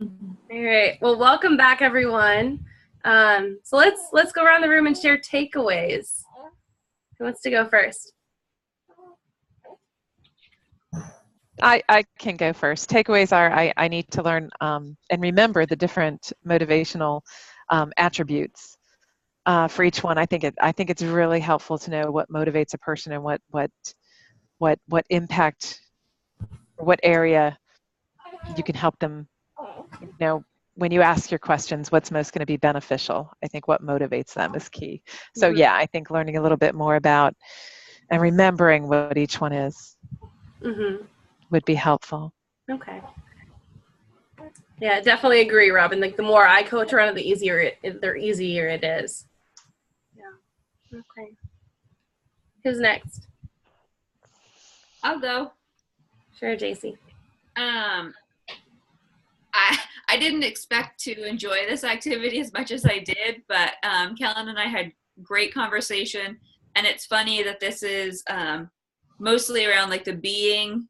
All right. Well, welcome back, everyone. So let's go around the room and share takeaways. Who wants to go first? I can go first. Takeaways are I need to learn and remember the different motivational attributes for each one. I think it's really helpful to know what motivates a person and what impact or what area you can help them. When you ask your questions, what's most going to be beneficial? I think what motivates them is key. So yeah, I think learning a little bit more about and remembering what each one is would be helpful. Okay. Yeah, definitely agree, Robin. Like the more I coach around it, the easier it is. Yeah. Okay. Who's next? I'll go. Sure, JC. I didn't expect to enjoy this activity as much as I did, but Kellen and I had great conversation, and it's funny that this is mostly around like the being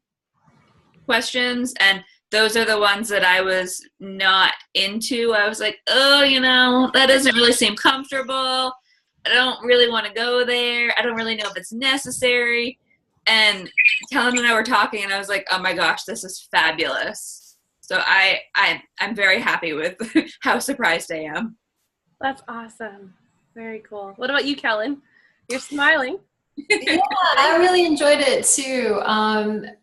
questions, and those are the ones that I was not into. I was like, oh, that doesn't really seem comfortable. I don't really want to go there. I don't really know if it's necessary. And Kellen and I were talking, and I was like, oh my gosh, this is fabulous. So I'm very happy with how surprised I am. That's awesome. Very cool. What about you, Kellen? You're smiling. Yeah, I really enjoyed it too.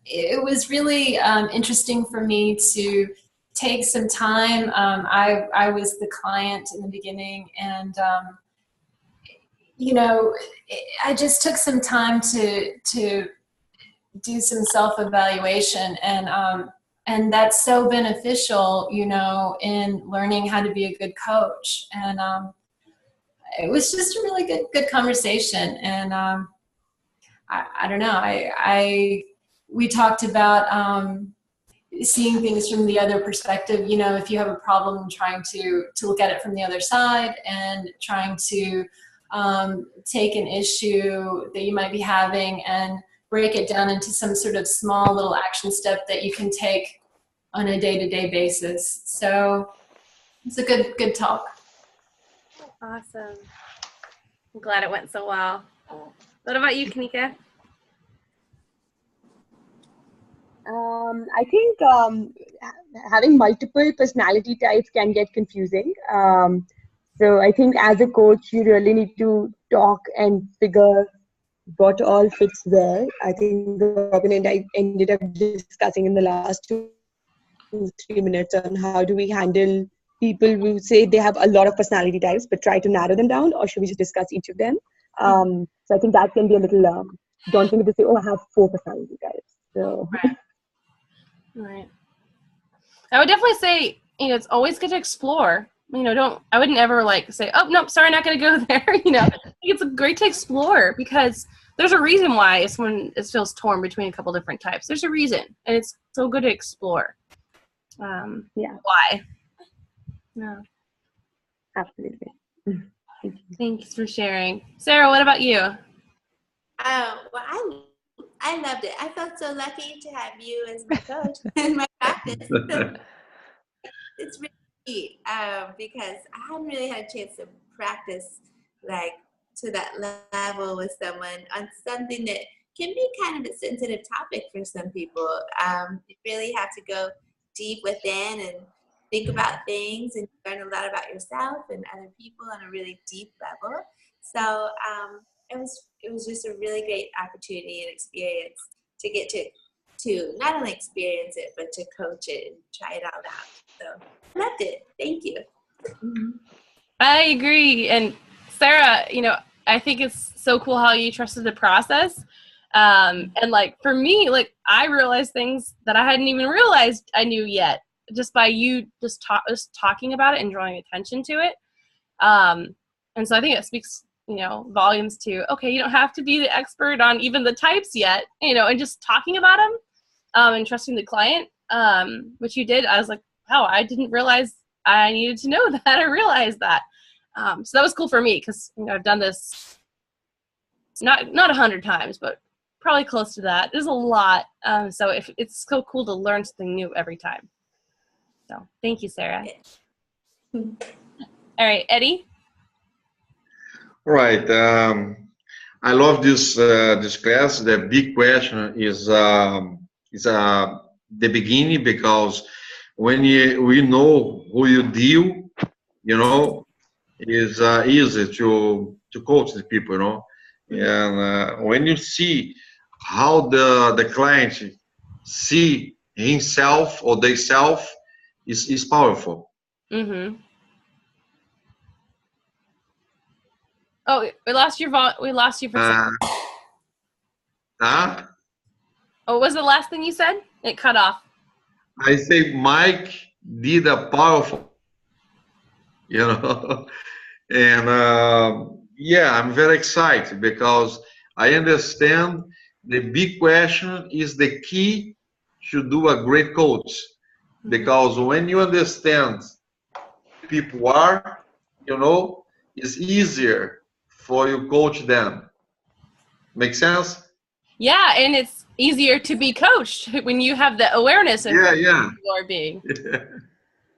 It was really interesting for me to take some time. I was the client in the beginning, and I just took some time to do some self-evaluation, and that's so beneficial, in learning how to be a good coach. And it was just a really good conversation. And I don't know. We talked about seeing things from the other perspective. If you have a problem, trying to look at it from the other side, and trying to take an issue that you might be having and break it down into some sort of small little action step that you can take on a day-to-day basis. So it's a good talk. Awesome. I'm glad it went so well. What about you, Kanika? I think having multiple personality types can get confusing. So I think as a coach, you really need to talk and figure what all fits where. I think Robin and I ended up discussing in the last 2-3 minutes on how do we handle people who say they have a lot of personality types, but try to narrow them down, or should we just discuss each of them? So I think that can be a little daunting to say, oh, I have 4 personality types. So. Right. I would definitely say, it's always good to explore. I wouldn't ever say, oh, nope, sorry, not going to go there. I think it's great to explore, because there's a reason why someone feels torn between a couple different types. There's a reason, and it's so good to explore. Why? No. Absolutely. Thanks for sharing. Sarah, what about you? Well, I loved it. I felt so lucky to have you as my coach in my practice. It's really neat because I hadn't really had a chance to practice to that level with someone on something that can be kind of a sensitive topic for some people. You really have to go deep within and think about things, and learn a lot about yourself and other people on a really deep level. So it was just a really great opportunity and experience to get to not only experience it, but to coach it and try it all out. So I loved it. Thank you. I agree. And Sarah, I think it's so cool how you trusted the process. And for me, I realized things that I hadn't even realized I knew yet, just by you just talking about it and drawing attention to it. And so I think it speaks, volumes to, okay, you don't have to be the expert on even the types yet, and just talking about them and trusting the client, which you did. I was like, wow, I didn't realize I needed to know that. I realized that. So that was cool for me, because I've done this not 100 times, but probably close to that. There's a lot. So it's so cool to learn something new every time. So thank you, Sarah. All right, Eddie. Right. I love this class. The big question is the beginning, because when we know who you deal, you know, is easy to coach the people, you know. And when you see how the client see himself or they self is powerful. Mm-hmm. Oh, we lost you for a second. What was the last thing you said? It cut off. I say Mike did a powerful, you know. And yeah, I'm very excited because I understand the big question is the key to do a great coach. Because when you understand people are, you know, it's easier for you coach them. Make sense? Yeah, and it's easier to be coached when you have the awareness of who you are being.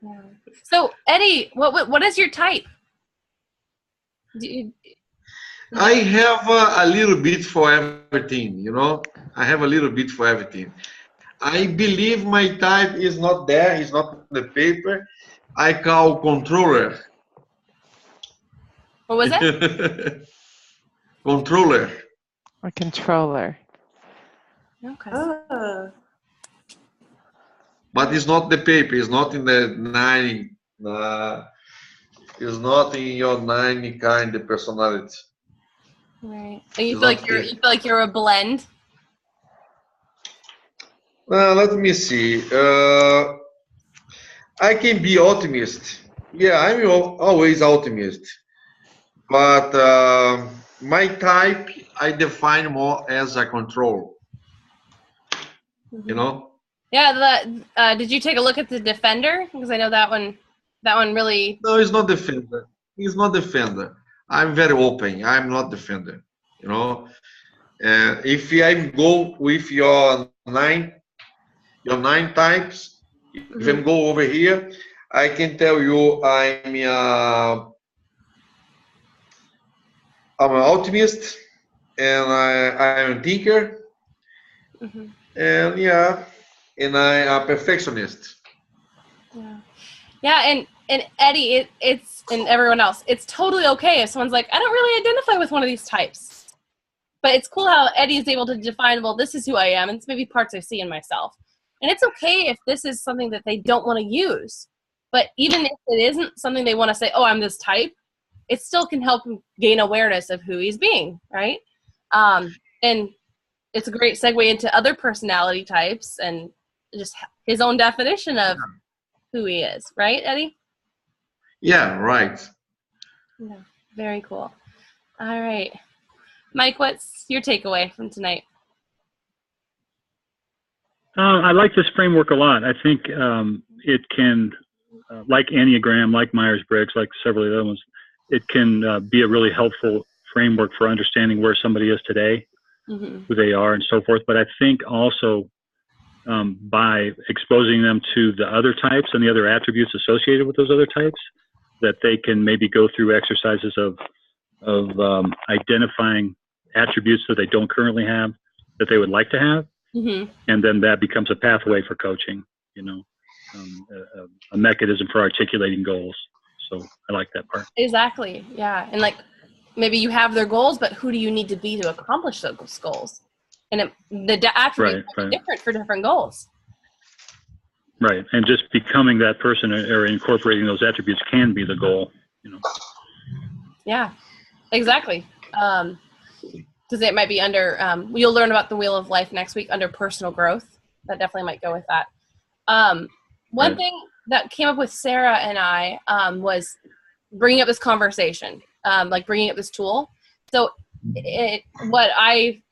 Yeah. So, Eddie, what is your type? I have a little bit for everything, you know. I have a little bit for everything. I believe my type is not there. It's not on the paper. I call controller. What was it? Controller. Or controller. Okay. Oh. But it's not the paper. It's not in the 9. It's not in your 9 kind of personality. Right. And you feel like you're a blend. Let me see. I can be optimist. Yeah, I'm always optimist. But my type, I define more as a control. You know? Yeah. Did you take a look at the defender? Because I know that one really. No, it's not defender. He's not defender. I'm very open. I'm not defender. You know? If I go with your 9 types, if I go over here, I can tell you I'm an optimist, and I'm a thinker, and yeah, and I'm a perfectionist. Yeah, and Eddie, it's and everyone else, it's totally okay if someone's like, I don't really identify with one of these types. But it's cool how Eddie is able to define, well, this is who I am, and it's maybe parts I see in myself. And it's okay if this is something that they don't want to use. But even if it isn't something they want to say, oh, I'm this type, it still can help him gain awareness of who he's being, right? And it's a great segue into other personality types and just his own definition of who he is, right, Eddie? Yeah, right. Yeah, very cool. All right. Mike, what's your takeaway from tonight? I like this framework a lot. I think it can, like Enneagram, like Myers-Briggs, like several of the other ones, it can be a really helpful framework for understanding where somebody is today, who they are, and so forth. But I think also by exposing them to the other types and the other attributes associated with those other types, that they can maybe go through exercises of identifying attributes that they don't currently have that they would like to have, and then that becomes a pathway for coaching, you know, a mechanism for articulating goals. So I like that part. Exactly. Yeah. And like maybe you have their goals, but who do you need to be to accomplish those goals? And the attributes are different for different goals. Right. And just becoming that person or incorporating those attributes can be the goal, you know. Yeah, exactly. Because it might be under, you'll learn about the Wheel of Life next week under personal growth. That definitely might go with that. One thing that came up with Sarah and I was bringing up this conversation, like bringing up this tool. So what I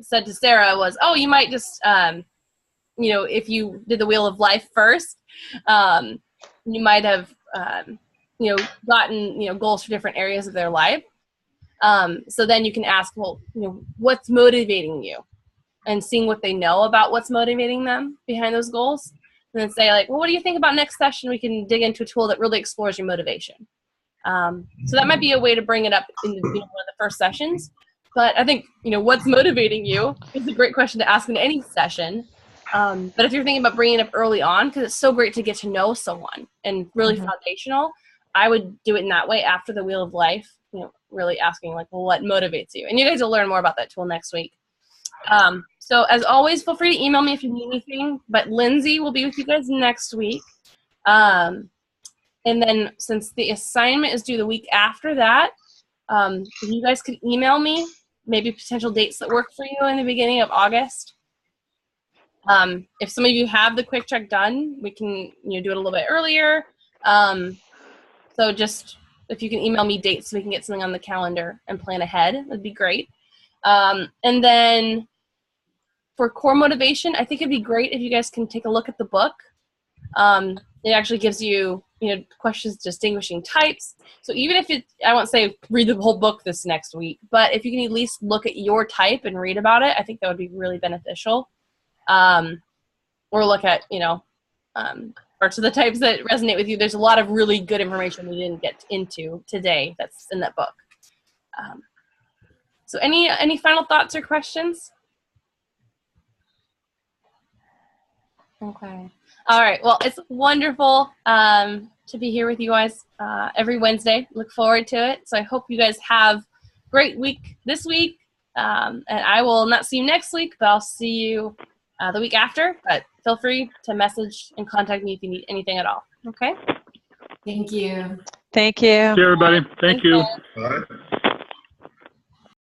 said to Sarah was, oh, you might just, you know, if you did the Wheel of Life first, you might have, you know, gotten, you know, goals for different areas of their life. So then you can ask, well, you know, what's motivating you, and seeing what they know about what's motivating them behind those goals. and then say like, well, what do you think about next session? We can dig into a tool that really explores your motivation. So that might be a way to bring it up in one of the first sessions. But I think, what's motivating you is a great question to ask in any session. But if you're thinking about bringing it up early on, because it's so great to get to know someone and really foundational, I would do it in that way after the Wheel of Life, really asking like, well, what motivates you? And you guys will learn more about that tool next week. So as always, feel free to email me if you need anything, but Lindsay will be with you guys next week. And then since the assignment is due the week after that, you guys could email me maybe potential dates that work for you in the beginning of August. If some of you have the quick check done, we can do it a little bit earlier. So just if you can email me dates so we can get something on the calendar and plan ahead, that'd be great. And then for core motivation, I think it'd be great if you guys can take a look at the book. It actually gives you, questions distinguishing types. So even if I won't say read the whole book this next week, but if you can at least look at your type and read about it, I think that would be really beneficial. Or look at, parts of the types that resonate with you. There's a lot of really good information we didn't get into today that's in that book. So any final thoughts or questions? Okay. All right. Well, it's wonderful to be here with you guys every Wednesday. Look forward to it. So I hope you guys have a great week this week. And I will not see you next week, but I'll see you the week after. But feel free to message and contact me if you need anything at all. Okay? Thank you. Thank you. See you, everybody. Thank you. All right.